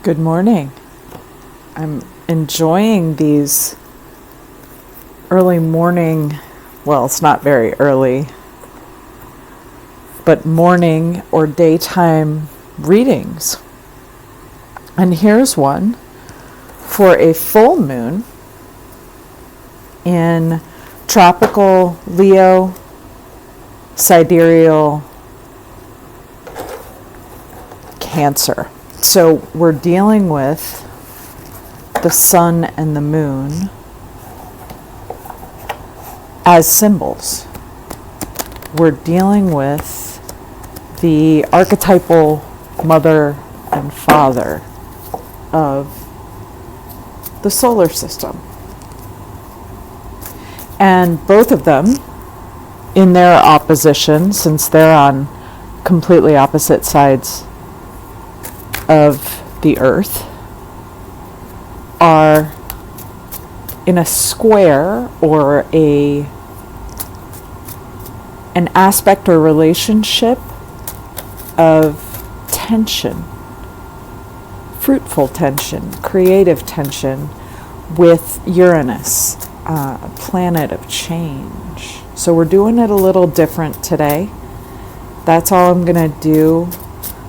Good morning. I'm enjoying these early morning, well, it's not very early, but morning or daytime readings. And here's one for a full moon in tropical Leo, sidereal, Cancer. So we're dealing with the sun and the moon as symbols. We're dealing with the archetypal mother and father of the solar system. And both of them, in their opposition, since they're on completely opposite sides of the earth, are in a square or an aspect or relationship of tension, fruitful tension, creative tension with Uranus, planet of change. So we're doing it a little different today. That's all I'm going to do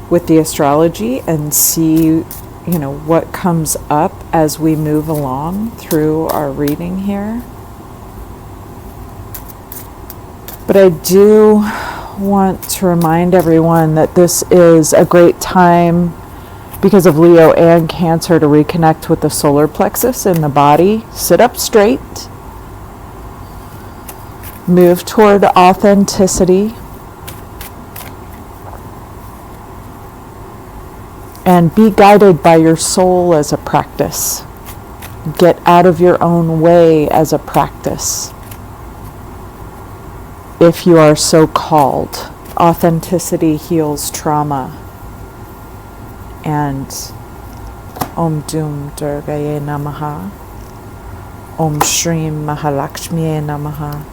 with the astrology and see, what comes up as we move along through our reading here. But I do want to remind everyone that this is a great time, because of Leo and Cancer, to reconnect with the solar plexus in the body. Sit up straight. Move toward authenticity. And be guided by your soul as a practice. Get out of your own way as a practice, if you are so called. Authenticity heals trauma. And Om Dum Durgaye Namaha. Om Shrim Mahalakshmiye Namaha.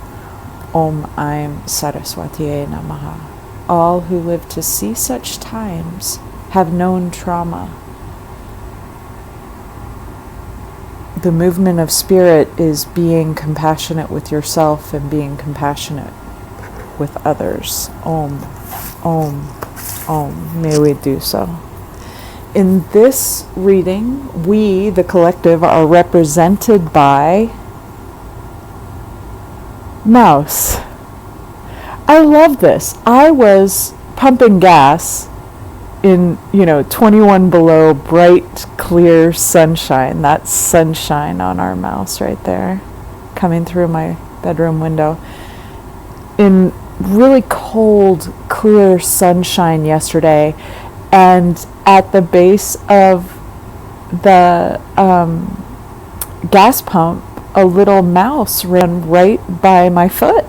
Om Aim Saraswatiye Namaha. All who live to see such times have known trauma. The movement of spirit is being compassionate with yourself and being compassionate with others. Om, Om, Om. May we do so. In this reading, we, the collective, are represented by Mouse. I love this. I was pumping gas in 21 below, bright clear sunshine. That's sunshine on our mouse right there, coming through my bedroom window. In really cold clear sunshine yesterday, and at the base of the gas pump, a little mouse ran right by my foot,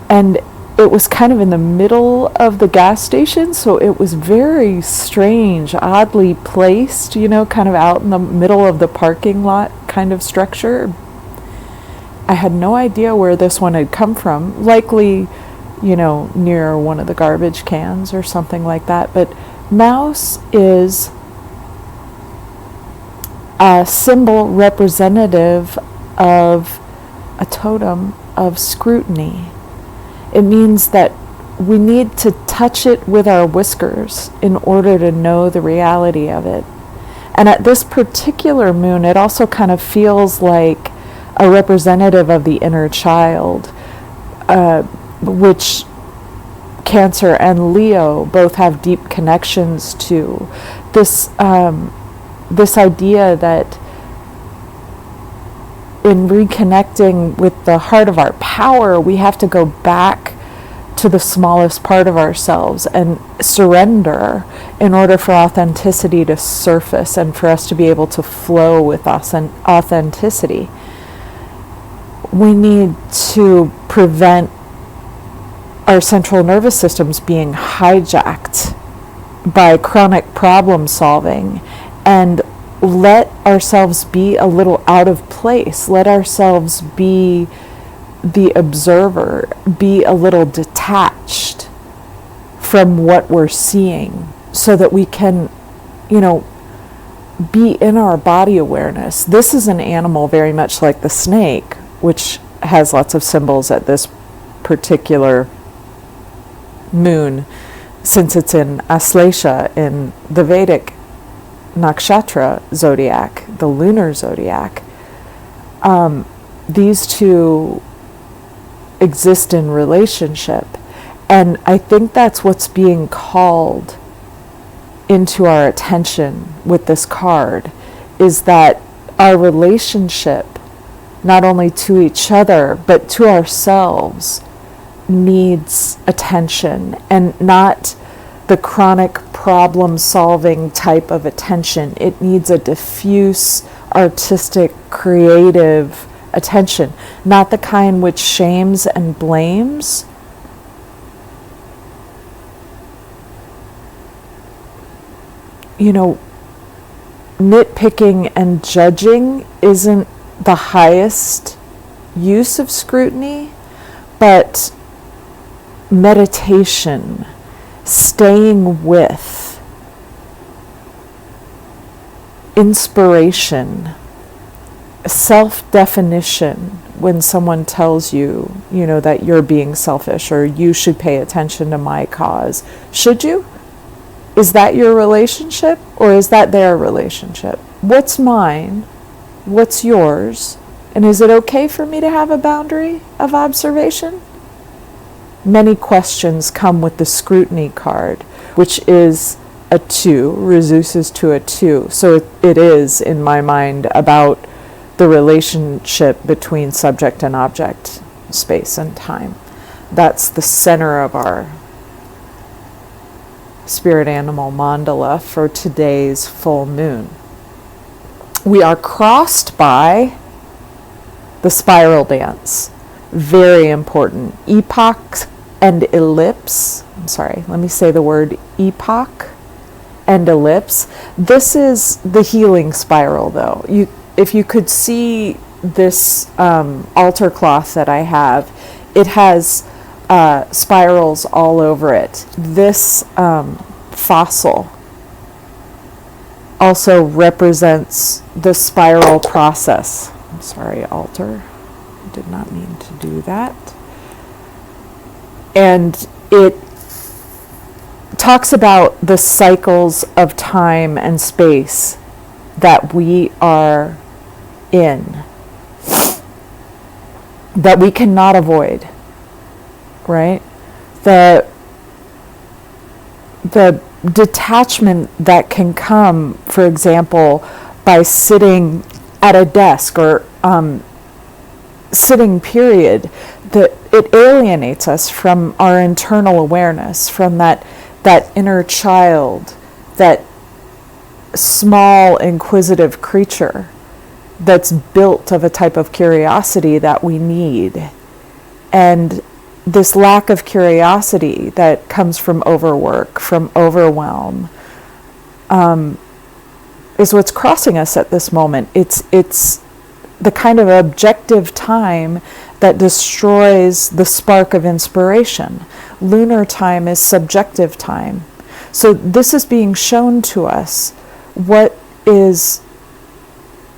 and it was kind of in the middle of the gas station, so it was very strange, oddly placed, kind of out in the middle of the parking lot kind of structure. I had no idea where this one had come from, likely, near one of the garbage cans or something like that. But mouse is a symbol representative of a totem of scrutiny. It means that we need to touch it with our whiskers in order to know the reality of it. And at this particular moon, it also kind of feels like a representative of the inner child, which Cancer and Leo both have deep connections to. This idea that in reconnecting with the heart of our power, we have to go back to the smallest part of ourselves and surrender in order for authenticity to surface and for us to be able to flow with authenticity. We need to prevent our central nervous systems being hijacked by chronic problem solving, and let ourselves be a little out of place. Let ourselves be the observer, be a little detached from what we're seeing, so that we can, be in our body awareness. This is an animal very much like the snake, which has lots of symbols at this particular moon, since it's in Aslesha in the Vedic nakshatra zodiac, the lunar zodiac. These two exist in relationship, and I think that's what's being called into our attention with this card, is that our relationship, not only to each other but to ourselves, needs attention, and not the chronic problem-solving type of attention. It needs a diffuse, artistic, creative attention, not the kind which shames and blames. You know, nitpicking and judging isn't the highest use of scrutiny, but meditation, staying with, inspiration, self-definition, when someone tells you, you know, that you're being selfish or you should pay attention to my cause. Should you? Is that your relationship, or is that their relationship? What's mine? What's yours? And is it okay for me to have a boundary of observation? Many questions come with the scrutiny card, which is a 2, reduces to a 2. So it is, in my mind, about the relationship between subject and object, space and time. That's the center of our spirit animal mandala for today's full moon. We are crossed by the spiral dance. Very important. Epoch and ellipse. I'm sorry, let me say the word epoch and ellipse. This is the healing spiral, though. If you could see this altar cloth that I have, it has spirals all over it. This fossil also represents the spiral process. I'm sorry, altar. I did not mean to do that. And it talks about the cycles of time and space that we are in, that we cannot avoid, right? The detachment that can come, for example, by sitting at a desk or sitting period, that it alienates us from our internal awareness, from that inner child, that small inquisitive creature that's built of a type of curiosity that we need. And this lack of curiosity that comes from overwork, from overwhelm, is what's crossing us at this moment. It's the kind of objective time that destroys the spark of inspiration. Lunar time is subjective time. So this is being shown to us what is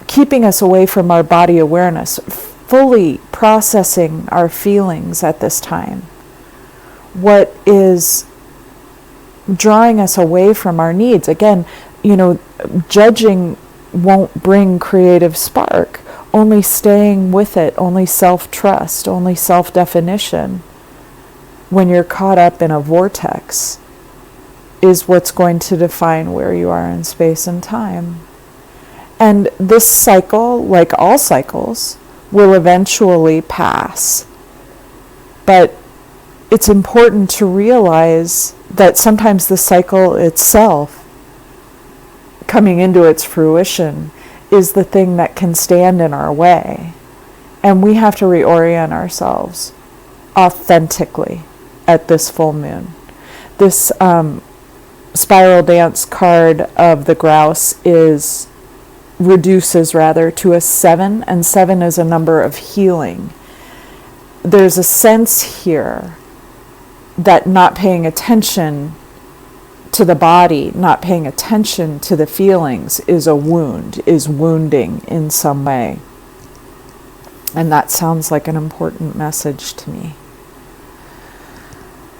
keeping us away from our body awareness, fully processing our feelings at this time. What is drawing us away from our needs. Again, judging won't bring creative spark. Only staying with it, only self-trust, only self-definition, when you're caught up in a vortex, is what's going to define where you are in space and time. And this cycle, like all cycles, will eventually pass. But it's important to realize that sometimes the cycle itself, coming into its fruition, is the thing that can stand in our way. And we have to reorient ourselves authentically at this full moon. This spiral dance card of the grouse reduces to a 7, and 7 is a number of healing. There's a sense here that not paying attention to the body, not paying attention to the feelings, is a wound, is wounding in some way. And that sounds like an important message to me.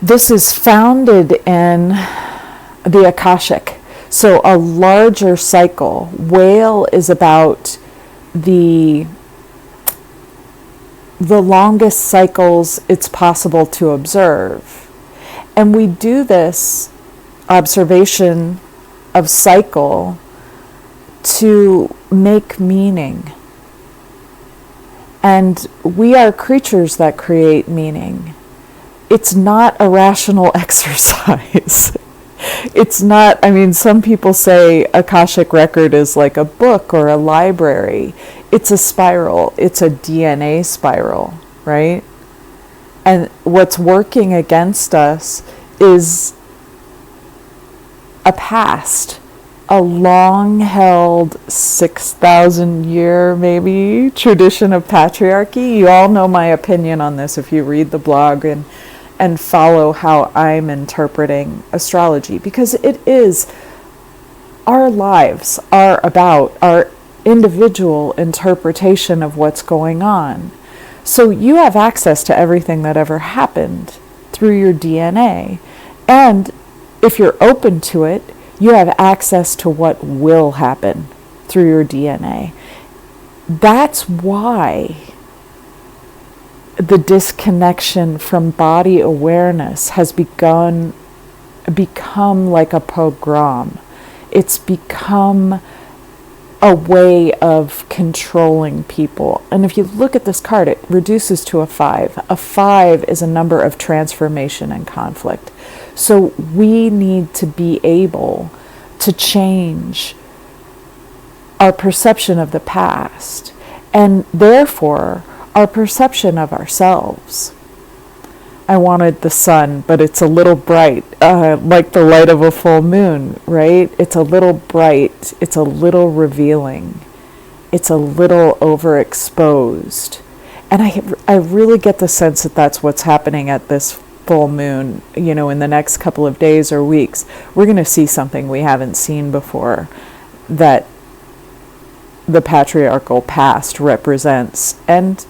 This is founded in the Akashic. So a larger cycle. Whale is about the longest cycles it's possible to observe. And we do this observation of cycle to make meaning. And we are creatures that create meaning. It's not a rational exercise. It's not, I mean, some people say Akashic Record is like a book or a library. It's a spiral. It's a DNA spiral, right? And what's working against us is a past, a long-held 6,000-year maybe tradition of patriarchy. You all know my opinion on this if you read the blog and follow how I'm interpreting astrology, because it is, our lives are about our individual interpretation of what's going on. So you have access to everything that ever happened through your DNA. And if you're open to it, you have access to what will happen through your DNA. That's why the disconnection from body awareness has become like a pogrom. It's become a way of controlling people. And if you look at this card, it reduces to a 5. A 5 is a number of transformation and conflict. So we need to be able to change our perception of the past, and therefore our perception of ourselves. I wanted the sun, but it's a little bright, like the light of a full moon, right? It's a little bright, it's a little revealing, it's a little overexposed. And I really get the sense that that's what's happening at this full moon. You know, in the next couple of days or weeks, we're going to see something we haven't seen before that the patriarchal past represents and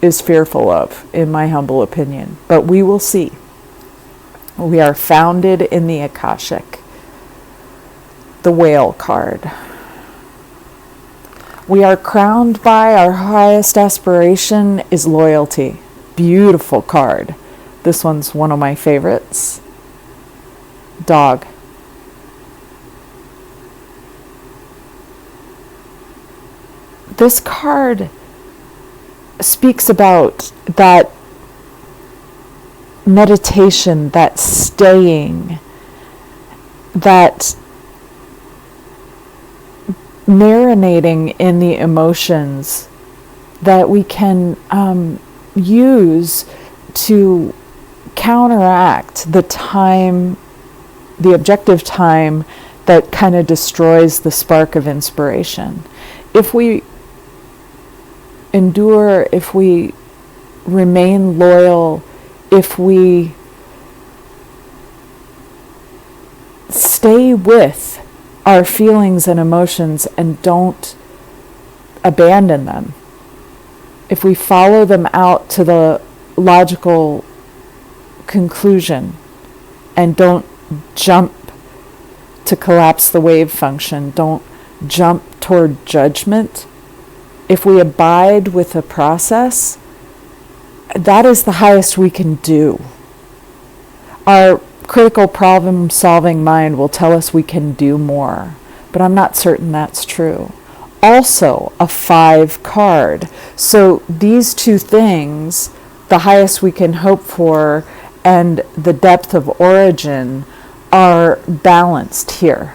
is fearful of, in my humble opinion. But we will see. We are founded in the Akashic. The Whale card. We are crowned by our highest aspiration is loyalty. Beautiful card. This one's one of my favorites. Dog. This card speaks about that meditation, that staying, that marinating in the emotions that we can use to counteract the time, the objective time that kind of destroys the spark of inspiration. If we endure, if we remain loyal, if we stay with our feelings and emotions and don't abandon them, if we follow them out to the logical conclusion and don't jump to collapse the wave function, don't jump toward judgment, if we abide with the process, that is the highest we can do. Our critical problem-solving mind will tell us we can do more, but I'm not certain that's true. Also, a 5 card. So these two things, the highest we can hope for and the depth of origin, are balanced here.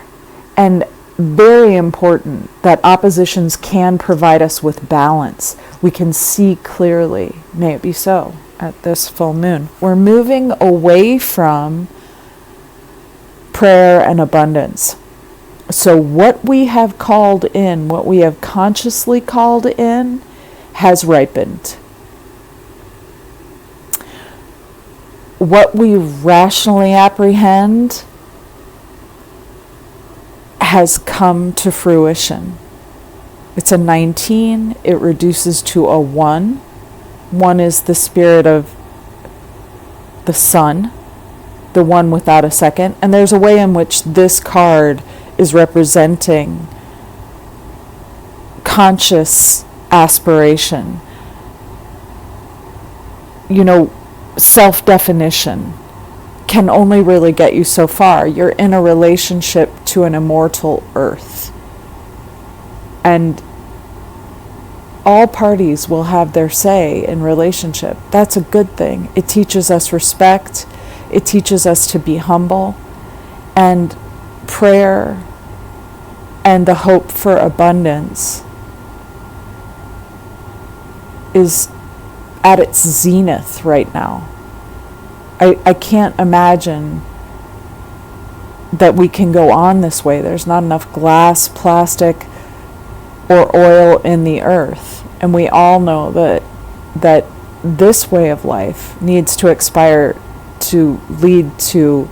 And very important that oppositions can provide us with balance. We can see clearly. May it be so at this full moon. We're moving away from prayer and abundance. So what we have called in, what we have consciously called in, has ripened. What we rationally apprehend has come to fruition. It's a 19, it reduces to a 1. 1 is the spirit of the sun, the one without a second. And there's a way in which this card is representing conscious aspiration. Self-definition can only really get you so far. You're in a relationship to an immortal earth. And all parties will have their say in relationship. That's a good thing. It teaches us respect. It teaches us to be humble. And prayer and the hope for abundance is at its zenith right now. I can't imagine that we can go on this way. There's not enough glass, plastic, or oil in the earth. And we all know that this way of life needs to expire to lead to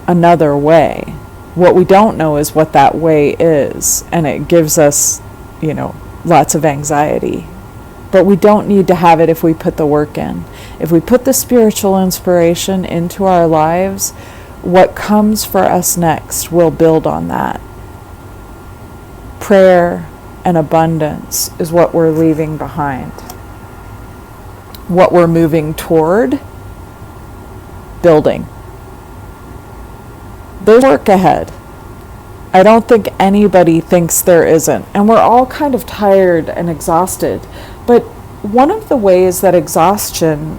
another way. What we don't know is what that way is, and it gives us, lots of anxiety. But we don't need to have it if we put the work in. If we put the spiritual inspiration into our lives, what comes for us next will build on that. Prayer and abundance is what we're leaving behind. What we're moving toward, building. There's work ahead. I don't think anybody thinks there isn't. And we're all kind of tired and exhausted. But one of the ways that exhaustion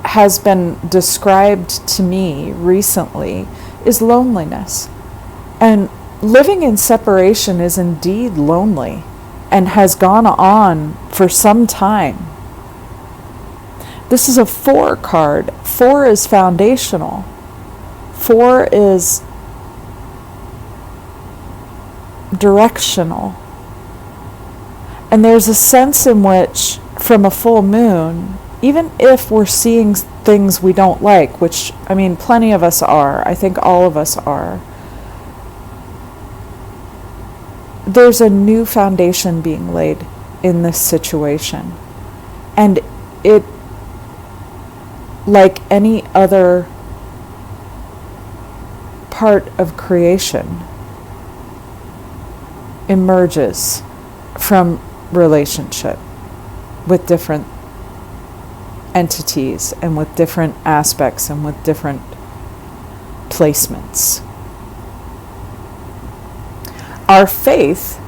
has been described to me recently is loneliness. And living in separation is indeed lonely and has gone on for some time. This is a 4 card. 4 is foundational. 4 is directional. And there's a sense in which, from a full moon, even if we're seeing things we don't like, which, plenty of us are, I think all of us are, there's a new foundation being laid in this situation. And it, like any other part of creation, emerges from relationship with different entities and with different aspects and with different placements. Our faith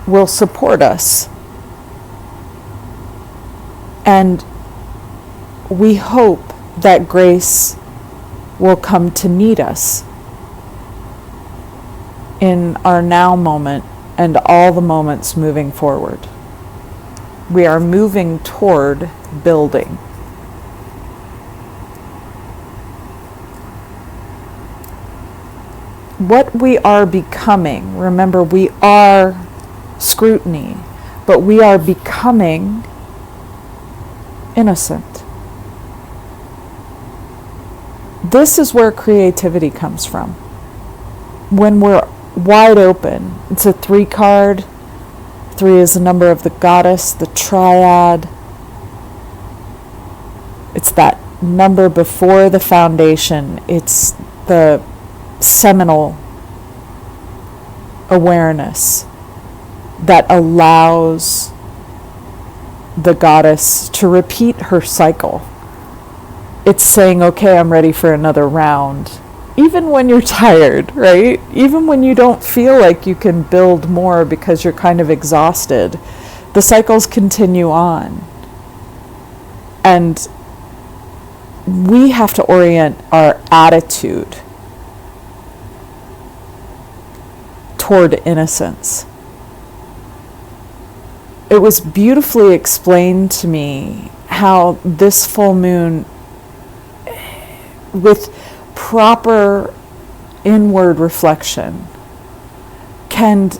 will support us, and we hope that grace will come to meet us in our now moment and all the moments moving forward. We are moving toward building. What we are becoming, remember, we are scrutiny, but we are becoming innocent. This is where creativity comes from. When we're wide open, it's a 3 card. 3 is the number of the goddess, the triad. It's that number before the foundation. It's the seminal awareness that allows the goddess to repeat her cycle. It's saying, okay, I'm ready for another round. Even when you're tired, right? Even when you don't feel like you can build more because you're kind of exhausted, the cycles continue on. And we have to orient our attitude toward innocence. It was beautifully explained to me how this full moon, with proper inward reflection, can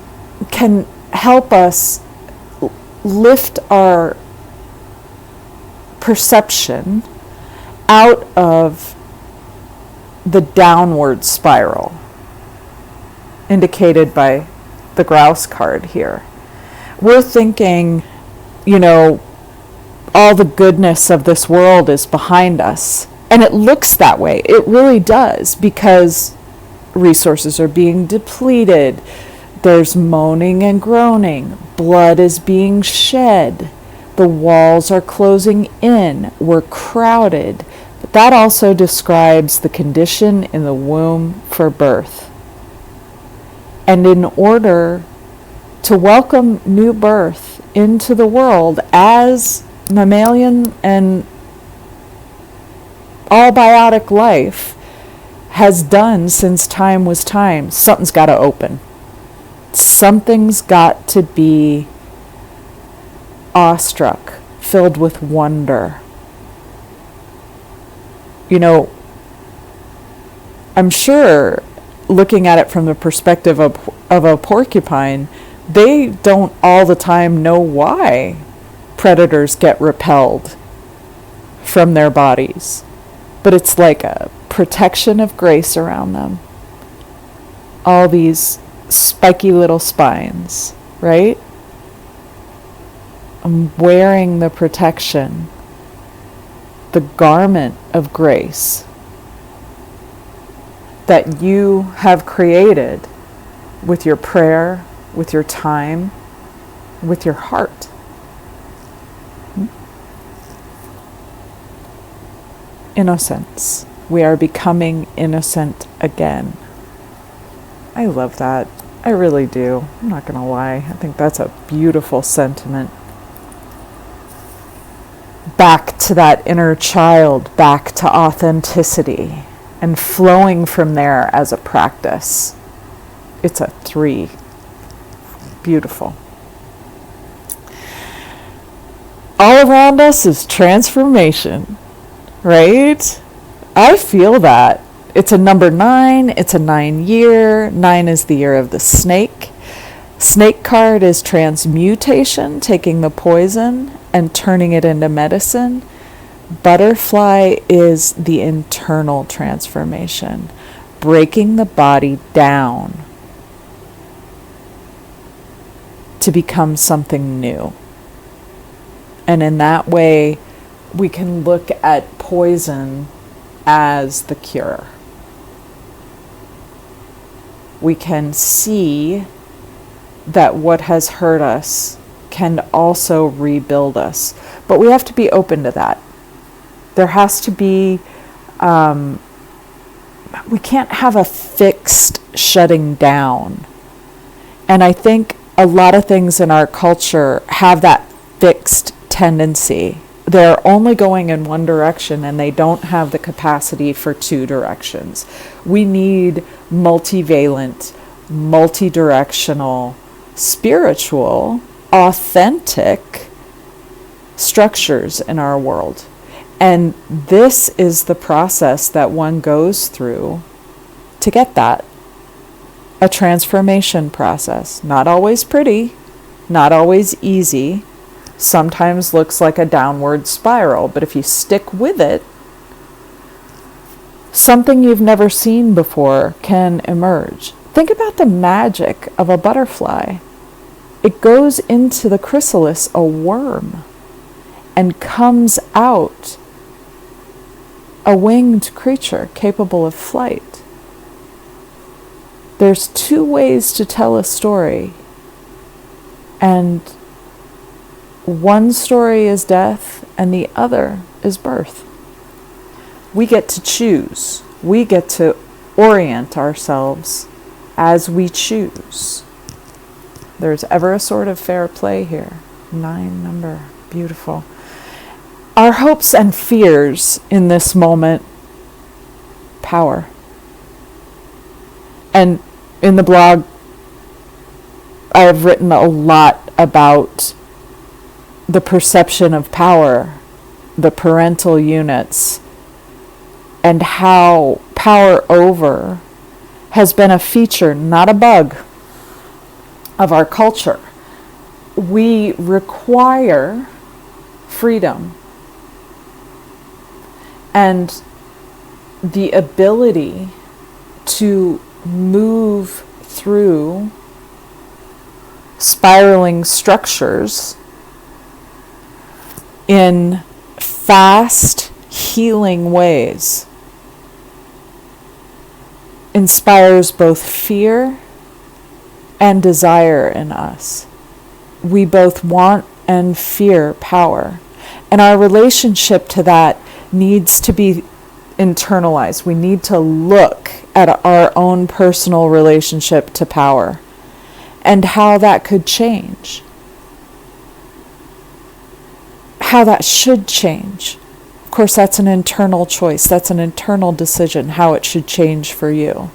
help us lift our perception out of the downward spiral. indicated by the grouse card here. We're thinking, all the goodness of this world is behind us. And it looks that way. It really does, because resources are being depleted. There's moaning and groaning. Blood is being shed. The walls are closing in. We're crowded. But that also describes the condition in the womb for birth. And in order to welcome new birth into the world, as mammalian and all biotic life has done since time was time, something's got to open. Something's got to be awestruck, filled with wonder. I'm sure, looking at it from the perspective of a porcupine, they don't all the time know why predators get repelled from their bodies. But it's like a protection of grace around them. All these spiky little spines, right? I'm wearing the protection, the garment of grace that you have created with your prayer, with your time, with your heart. Innocence. We are becoming innocent again. I love that. I really do. I'm not going to lie. I think that's a beautiful sentiment. Back to that inner child, back to authenticity, and flowing from there as a practice. It's a 3. Beautiful. All around us is transformation, right? I feel that. It's a number 9. It's a 9 year. 9 is the year of the snake. Snake card is transmutation, taking the poison and turning it into medicine. Butterfly is the internal transformation, breaking the body down to become something new. And in that way, we can look at poison as the cure. We can see that what has hurt us can also rebuild us. But we have to be open to that. There has to be, we can't have a fixed shutting down. And I think a lot of things in our culture have that fixed tendency. They're only going in one direction and they don't have the capacity for 2 directions. We need multivalent, multi-directional, spiritual, authentic structures in our world. And this is the process that one goes through to get that. A transformation process. Not always pretty, not always easy. Sometimes looks like a downward spiral, but if you stick with it, something you've never seen before can emerge. Think about the magic of a butterfly. It goes into the chrysalis, a worm, and comes out a winged creature capable of flight. There's 2 ways to tell a story, and one story is death and the other is birth. We get to choose. We get to orient ourselves as we choose. There's ever a sort of fair play here. 9 number. Beautiful. Our hopes and fears in this moment. Power. And in the blog, I have written a lot about the perception of power, the parental units, and how power over has been a feature, not a bug, of our culture. We require freedom and the ability to move through spiraling structures in fast, healing ways inspires both fear and desire in us. We both want and fear power. And our relationship to that needs to be internalized. We need to look at our own personal relationship to power and how that could change. How that should change. Of course, that's an internal choice. That's an internal decision, how it should change for you.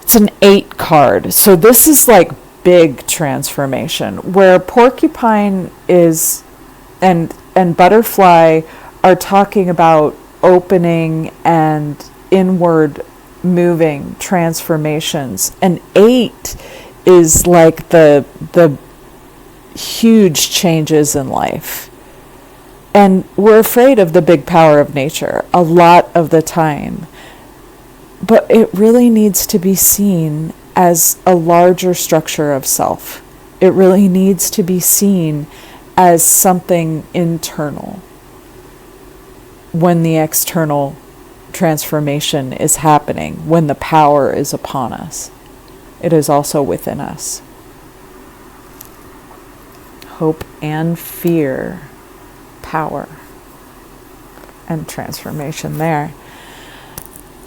It's an 8 card. So this is like big transformation, where porcupine is and butterfly are talking about opening and inward moving transformations. And 8 is like the huge changes in life. And we're afraid of the big power of nature a lot of the time. But it really needs to be seen as a larger structure of self. It really needs to be seen as something internal when the external transformation is happening, when the power is upon us. It is also within us. Hope and fear, power and transformation there.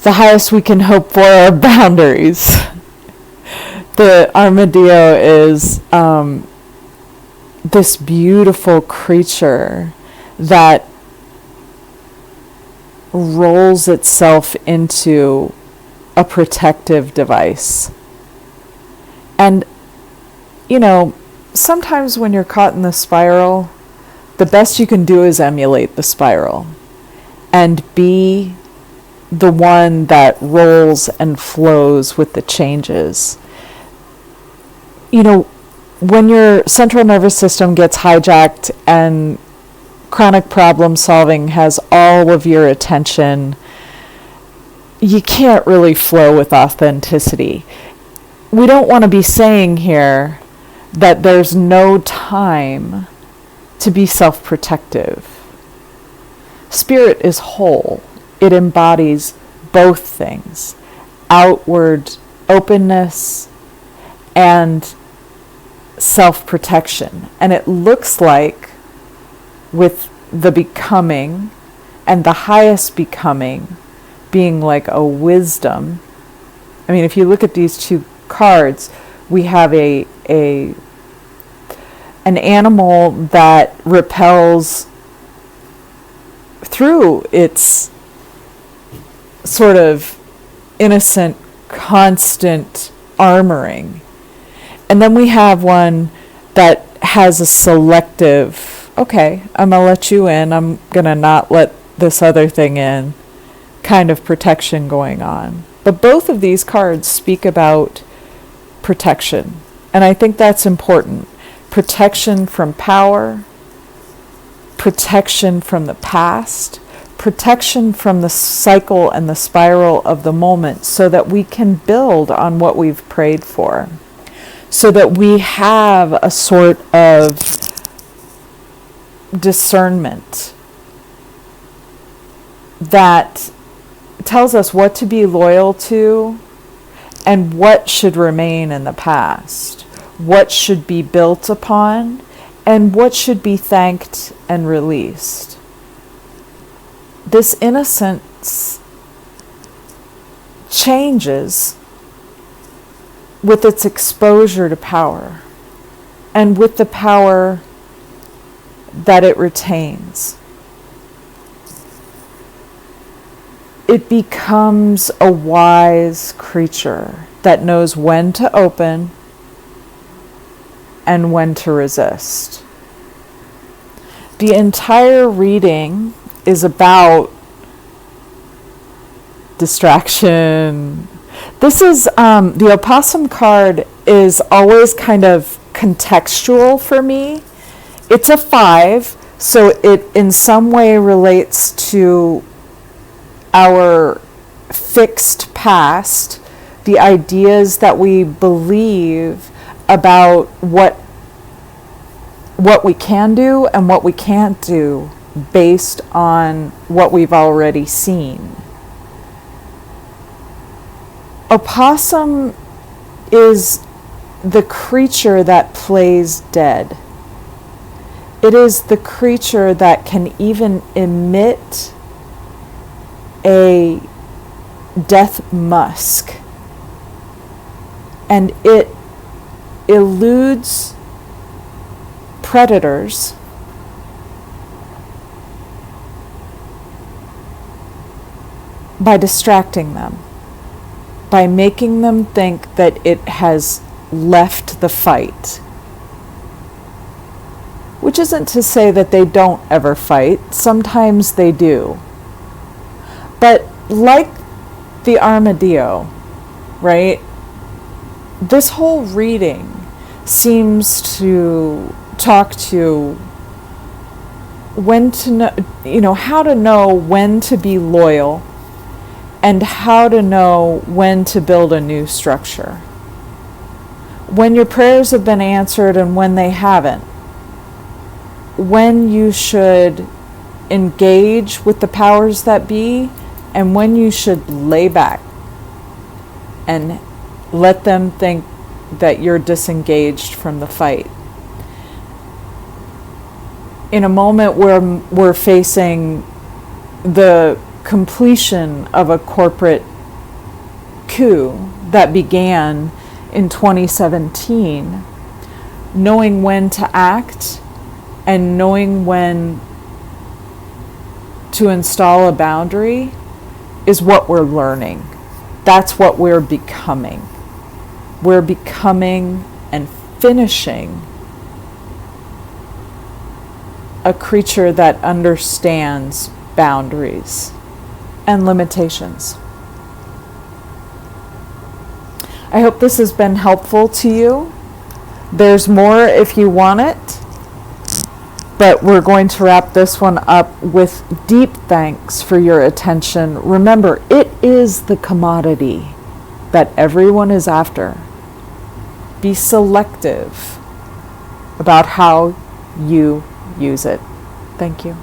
The highest we can hope for are boundaries. The armadillo is this beautiful creature that rolls itself into a protective device. And, sometimes when you're caught in the spiral, the best you can do is emulate the spiral and be the one that rolls and flows with the changes. When your central nervous system gets hijacked and chronic problem solving has all of your attention, you can't really flow with authenticity. We don't want to be saying here that there's no time to be self-protective. Spirit is whole. It embodies both things, outward openness and self-protection. And it looks like with the becoming and the highest becoming being like a wisdom. I mean, if you look at these 2 cards, we have an animal that repels through its sort of innocent, constant armoring. And then we have one that has a selective, okay, I'm going to let you in, I'm going to not let this other thing in, kind of protection going on. But both of these cards speak about protection. And I think that's important. Protection from power, protection from the past, protection from the cycle and the spiral of the moment, so that we can build on what we've prayed for, so that we have a sort of discernment that tells us what to be loyal to and what should remain in the past, what should be built upon, and what should be thanked and released. This innocence changes with its exposure to power and with the power that it retains. It becomes a wise creature that knows when to open and when to resist. The entire reading is about distraction. This is, the opossum card is always kind of contextual for me. It's a 5, so it in some way relates to our fixed past. The the ideas that we believe about what we can do and what we can't do based on what we've already seen. Opossum is the creature that plays dead. It is the creature that can even emit a death musk, and it eludes predators by distracting them, by making them think that it has left the fight. Which isn't to say that they don't ever fight. Sometimes they do. But like the armadillo, right? This whole reading seems to talk to when to know, how to know when to be loyal and how to know when to build a new structure. When your prayers have been answered and when they haven't. When you should engage with the powers that be and when you should lay back and let them think that you're disengaged from the fight. In a moment where we're facing the completion of a corporate coup that began in 2017, knowing when to act and knowing when to install a boundary is what we're learning. That's what we're becoming. We're becoming and finishing a creature that understands boundaries and limitations. I hope this has been helpful to you. There's more if you want it, but we're going to wrap this one up with deep thanks for your attention. Remember, it is the commodity that everyone is after. Be selective about how you use it. Thank you.